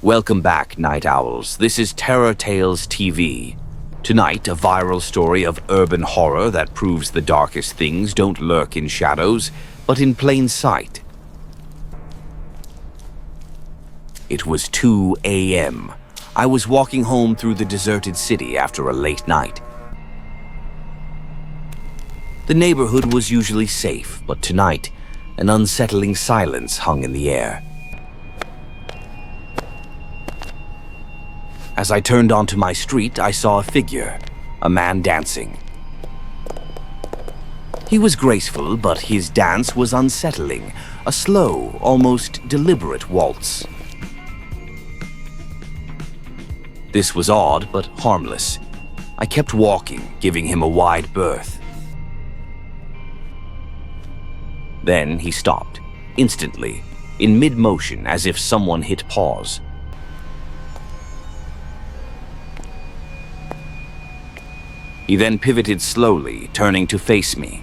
Welcome back, Night Owls. This is Terror Tales TV. Tonight, a viral story of urban horror that proves the darkest things don't lurk in shadows, but in plain sight. It was 2 a.m. I was walking home through the deserted city after a late night. The neighborhood was usually safe, but tonight, an unsettling silence hung in the air. As I turned onto my street, I saw a figure, a man dancing. He was graceful, but his dance was unsettling, a slow, almost deliberate waltz. This was odd, but harmless. I kept walking, giving him a wide berth. Then he stopped, instantly, in mid-motion, as if someone hit pause. He then pivoted slowly, turning to face me.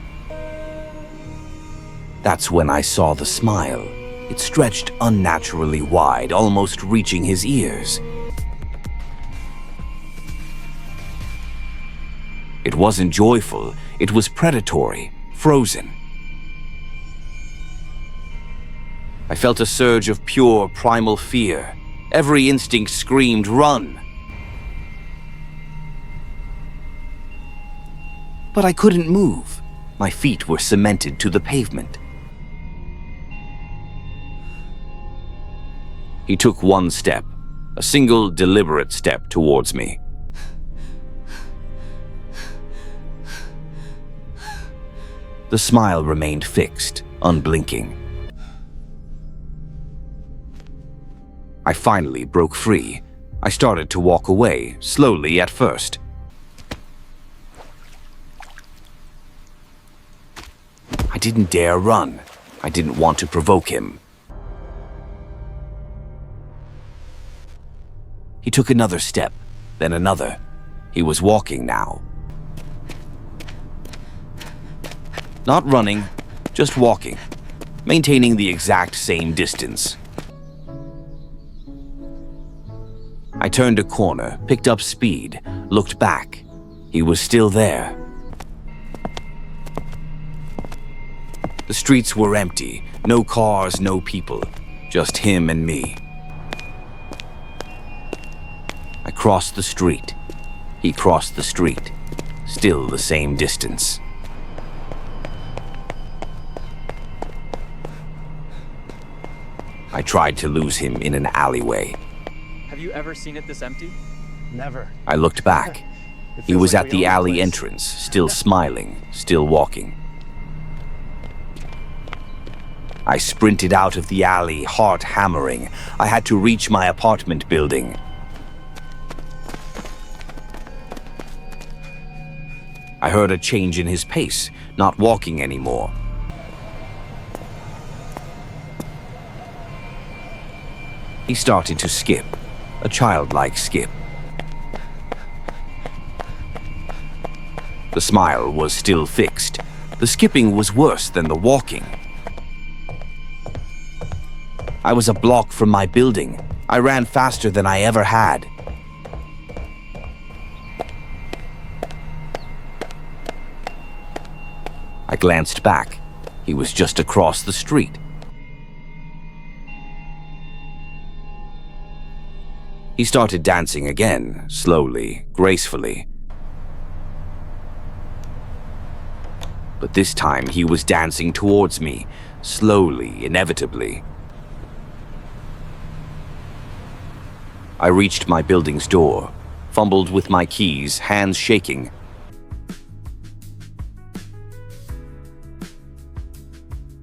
That's when I saw the smile. It stretched unnaturally wide, almost reaching his ears. It wasn't joyful, it was predatory, frozen. I felt a surge of pure, primal fear. Every instinct screamed, "Run!" But I couldn't move. My feet were cemented to the pavement. He took one step, a single deliberate step towards me. The smile remained fixed, unblinking. I finally broke free. I started to walk away, slowly at first. I didn't dare run. I didn't want to provoke him. He took another step, then another. He was walking now. Not running, just walking, maintaining the exact same distance. I turned a corner, picked up speed, looked back. He was still there. The streets were empty, no cars, no people, just him and me. I crossed the street. He crossed the street, still the same distance. I tried to lose him in an alleyway. Have you ever seen it this empty? Never. I looked back. He was at the alley entrance, still smiling, still walking. I sprinted out of the alley, heart hammering. I had to reach my apartment building. I heard a change in his pace, not walking anymore. He started to skip, a childlike skip. The smile was still fixed. The skipping was worse than the walking. I was a block from my building. I ran faster than I ever had. I glanced back. He was just across the street. He started dancing again, slowly, gracefully. But this time he was dancing towards me, slowly, inevitably. I reached my building's door, fumbled with my keys, hands shaking.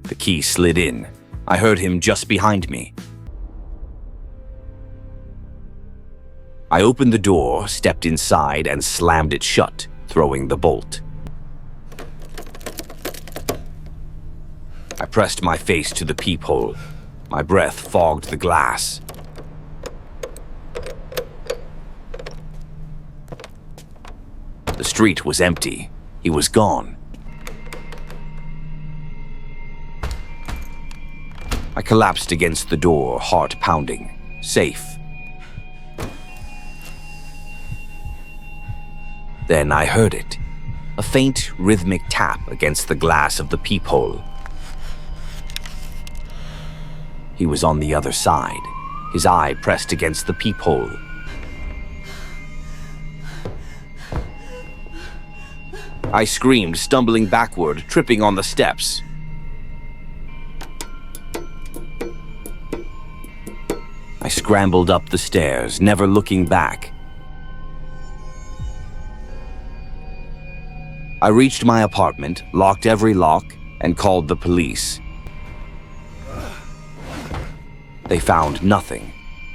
The key slid in. I heard him just behind me. I opened the door, stepped inside, and slammed it shut, throwing the bolt. I pressed my face to the peephole. My breath fogged the glass. The street was empty. He was gone. I collapsed against the door, heart pounding. Safe. Then I heard it, a faint, rhythmic tap against the glass of the peephole. He was on the other side, his eye pressed against the peephole. I screamed, stumbling backward, tripping on the steps. I scrambled up the stairs, never looking back. I reached my apartment, locked every lock, and called the police. They found nothing.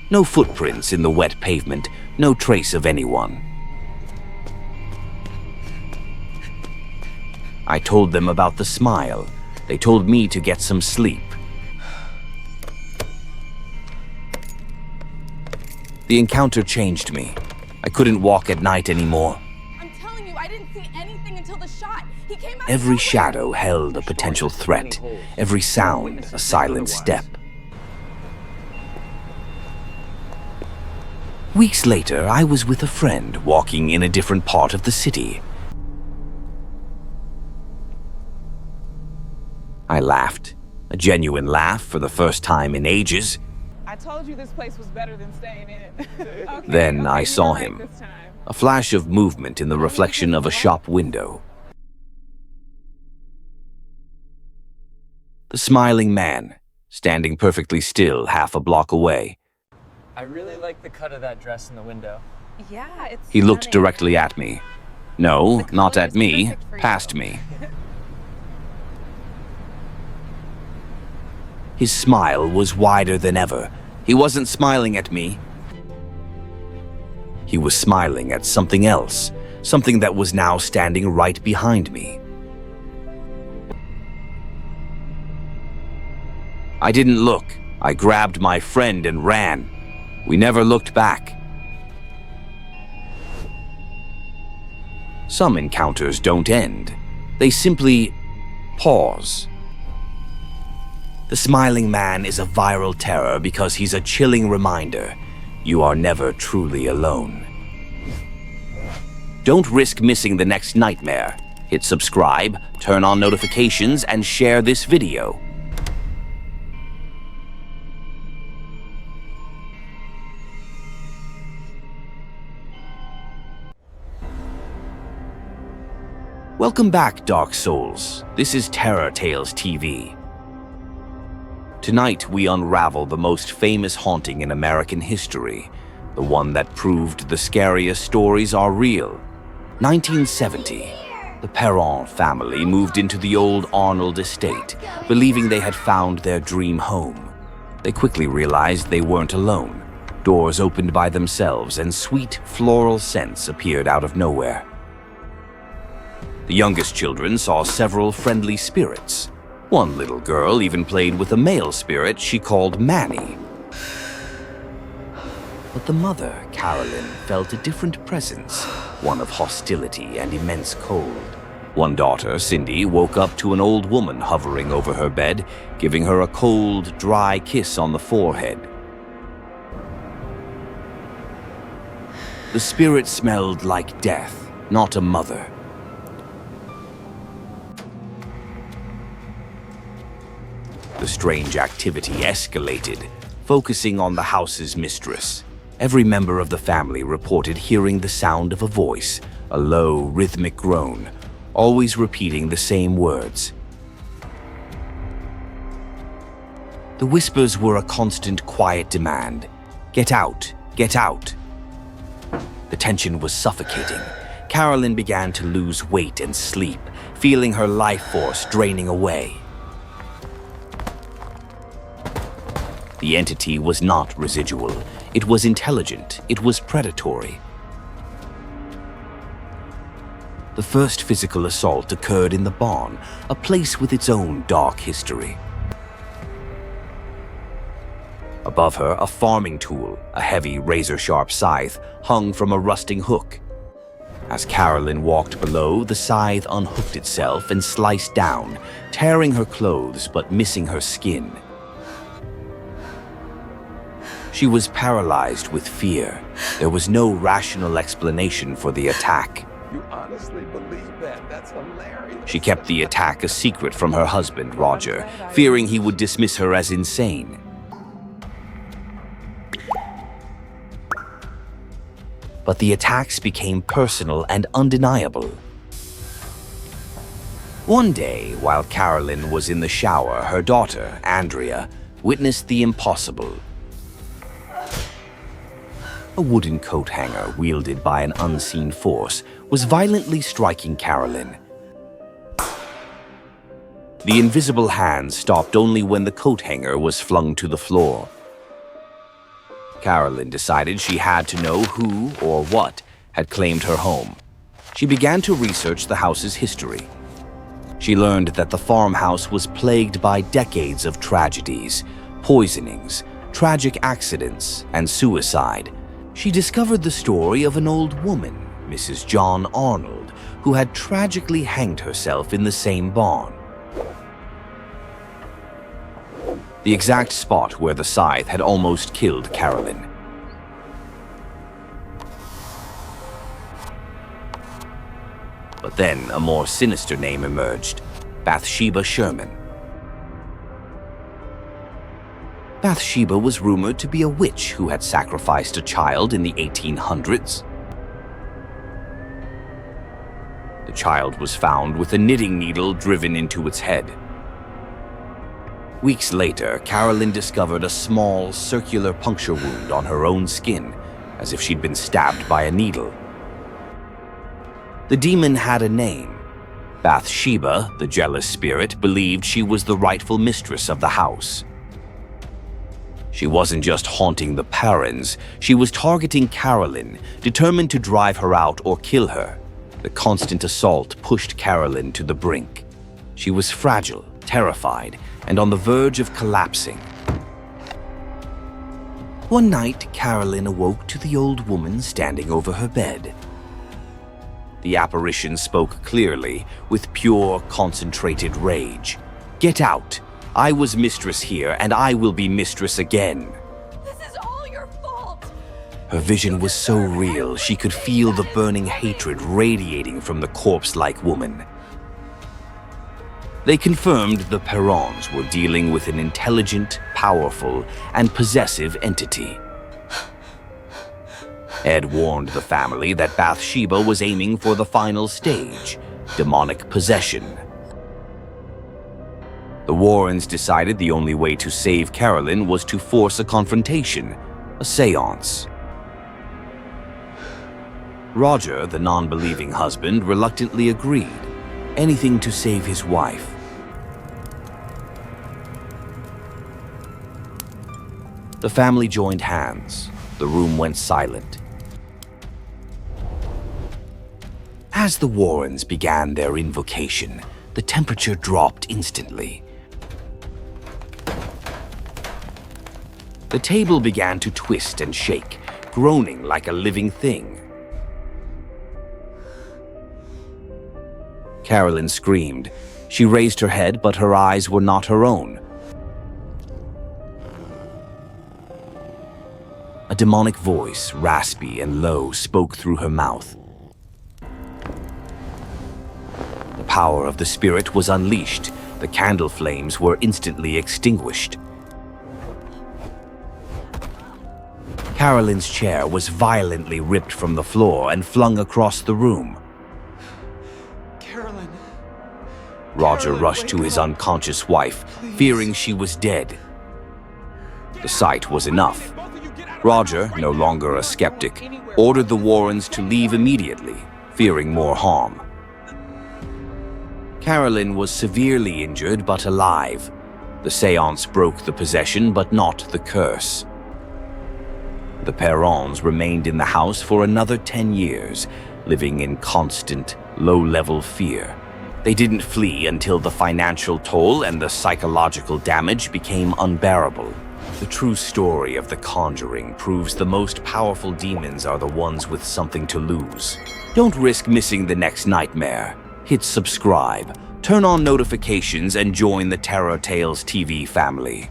No footprints in the wet pavement, no trace of anyone. I told them about the smile. They told me to get some sleep. The encounter changed me. I couldn't walk at night anymore. I'm telling you, I didn't see anything until the shot. He came out. Every shadow held a potential threat, every sound a silent step. Weeks later, I was with a friend walking in a different part of the city. I laughed, a genuine laugh for the first time in ages. I told you this place was better than staying in it. Okay, Then I you saw were right him, this time. a flash of movement in the reflection of a shop window. The smiling man, standing perfectly still half a block away. I really like the cut of that dress in the window. Yeah, it's He looked stunning. directly at me. No, The not color at is me, perfect for you. past me. His smile was wider than ever. He wasn't smiling at me. He was smiling at something else, something that was now standing right behind me. I didn't look. I grabbed my friend and ran. We never looked back. Some encounters don't end. They simply pause. The smiling man is a viral terror because he's a chilling reminder. You are never truly alone. Don't risk missing the next nightmare. Hit subscribe, turn on notifications, and share this video. Welcome back, Dark Souls. This is Terror Tales TV. Tonight, we unravel the most famous haunting in American history, the one that proved the scariest stories are real. 1970, the Perron family moved into the old Arnold estate, believing they had found their dream home. They quickly realized they weren't alone. Doors opened by themselves and sweet floral scents appeared out of nowhere. The youngest children saw several friendly spirits. One little girl even played with a male spirit she called Manny. But the mother, Carolyn, felt a different presence, one of hostility and immense cold. One daughter, Cindy, woke up to an old woman hovering over her bed, giving her a cold, dry kiss on the forehead. The spirit smelled like death, not a mother. The strange activity escalated, focusing on the house's mistress. Every member of the family reported hearing the sound of a voice, a low, rhythmic groan, always repeating the same words. The whispers were a constant, quiet demand. Get out, get out. The tension was suffocating. Carolyn began to lose weight and sleep, feeling her life force draining away. The entity was not residual. It was intelligent. It was predatory. The first physical assault occurred in the barn, a place with its own dark history. Above her, a farming tool, a heavy razor-sharp scythe, hung from a rusting hook. As Carolyn walked below, the scythe unhooked itself and sliced down, tearing her clothes but missing her skin. She was paralyzed with fear. There was no rational explanation for the attack. You honestly believe that? That's hilarious. She kept the attack a secret from her husband, Roger, fearing he would dismiss her as insane. But the attacks became personal and undeniable. One day, while Carolyn was in the shower, her daughter, Andrea, witnessed the impossible. A wooden coat hanger, wielded by an unseen force, was violently striking Carolyn. The invisible hand stopped only when the coat hanger was flung to the floor. Carolyn decided she had to know who or what had claimed her home. She began to research the house's history. She learned that the farmhouse was plagued by decades of tragedies, poisonings, tragic accidents, and suicide. She discovered the story of an old woman, Mrs. John Arnold, who had tragically hanged herself in the same barn. The exact spot where the scythe had almost killed Carolyn. But then a more sinister name emerged, Bathsheba Sherman. Bathsheba was rumored to be a witch who had sacrificed a child in the 1800s. The child was found with a knitting needle driven into its head. Weeks later, Carolyn discovered a small, circular puncture wound on her own skin, as if she'd been stabbed by a needle. The demon had a name. Bathsheba, the jealous spirit, believed she was the rightful mistress of the house. She wasn't just haunting the parents, she was targeting Carolyn, determined to drive her out or kill her. The constant assault pushed Carolyn to the brink. She was fragile, terrified, and on the verge of collapsing. One night, Carolyn awoke to the old woman standing over her bed. The apparition spoke clearly, with pure, concentrated rage. "Get out! I was mistress here, and I will be mistress again." This is all your fault! Her vision was so real, she could feel the burning hatred radiating from the corpse-like woman. They confirmed the Perrons were dealing with an intelligent, powerful, and possessive entity. Ed warned the family that Bathsheba was aiming for the final stage, demonic possession. The Warrens decided the only way to save Carolyn was to force a confrontation, a séance. Roger, the non-believing husband, reluctantly agreed, anything to save his wife. The family joined hands. The room went silent. As the Warrens began their invocation, the temperature dropped instantly. The table began to twist and shake, groaning like a living thing. Carolyn screamed. She raised her head, but her eyes were not her own. A demonic voice, raspy and low, spoke through her mouth. The power of the spirit was unleashed. The candle flames were instantly extinguished. Carolyn's chair was violently ripped from the floor and flung across the room. Carolyn. Roger Carolyn, rushed to wake his up. unconscious wife, Please. fearing she was dead. The sight was enough. Roger, no longer a skeptic, ordered the Warrens to leave immediately, fearing more harm. Carolyn was severely injured but alive. The séance broke the possession but not the curse. The Perrons remained in the house for another 10 years, living in constant, low-level fear. They didn't flee until the financial toll and the psychological damage became unbearable. The true story of The Conjuring proves the most powerful demons are the ones with something to lose. Don't risk missing the next nightmare. Hit subscribe, turn on notifications, and join the Terror Tales TV family.